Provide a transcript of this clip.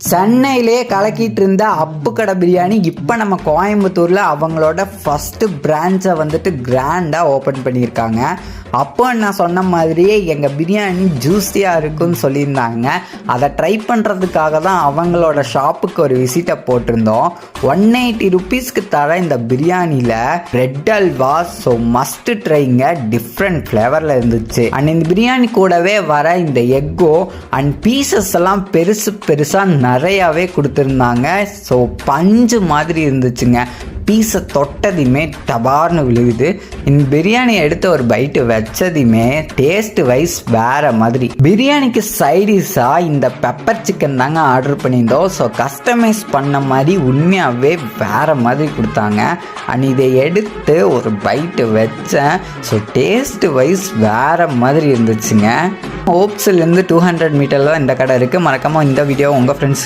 சென்னையிலே கலக்கிட்டு இருந்த அப்பு கடை பிரியாணி இப்போ நம்ம கோயம்புத்தூரில் அவங்களோட ஃபஸ்ட்டு பிரான்ச்சை வந்துட்டு கிராண்டாக ஓப்பன் பண்ணியிருக்காங்க. அப்போ நான் சொன்ன மாதிரியே எங்கள் பிரியாணி ஜூஸியாக இருக்குன்னு சொல்லியிருந்தாங்க. அதை ட்ரை பண்ணுறதுக்காக தான் அவங்களோட ஷாப்புக்கு ஒரு விசிட்டை போட்டிருந்தோம். 180 ருபீஸ்க்கு தர இந்த பிரியாணியில் ரெட் அல்வா ஸோ மஸ்ட் ட்ரைங்க, டிஃப்ரெண்ட் ஃப்ளேவரில் இருந்துச்சு. அண்ட் இந்த பிரியாணி கூடவே வர இந்த எக்கோ அண்ட் பீசஸ் எல்லாம் பெருசாக நிறையாவே கொடுத்துருந்தாங்க. ஸோ பஞ்சு மாதிரி இருந்துச்சுங்க. பீஸை தொட்டதுமே டபார்னு விழுகுது. இந்த பிரியாணியை எடுத்து ஒரு பைட்டு வச்சதுமே டேஸ்ட் வைஸ் வேறு மாதிரி. பிரியாணிக்கு சைடிஷாக இந்த பெப்பர் சிக்கன் தாங்க ஆர்டர் பண்ணியிருந்தோம். ஸோ கஸ்டமைஸ் பண்ண மாதிரி உண்மையாகவே வேறு மாதிரி கொடுத்தாங்க. அண்ட் இதை எடுத்து ஒரு பைட்டு வச்சேன். ஸோ டேஸ்ட் வைஸ் வேறு மாதிரி இருந்துச்சுங்க. ஓப்ஸ்லேருந்து 200 மீட்டரில் தான் இந்த கடை இருக்குது. மறக்காமல் இந்த வீடியோ உங்கள் ஃப்ரெண்ட்ஸ்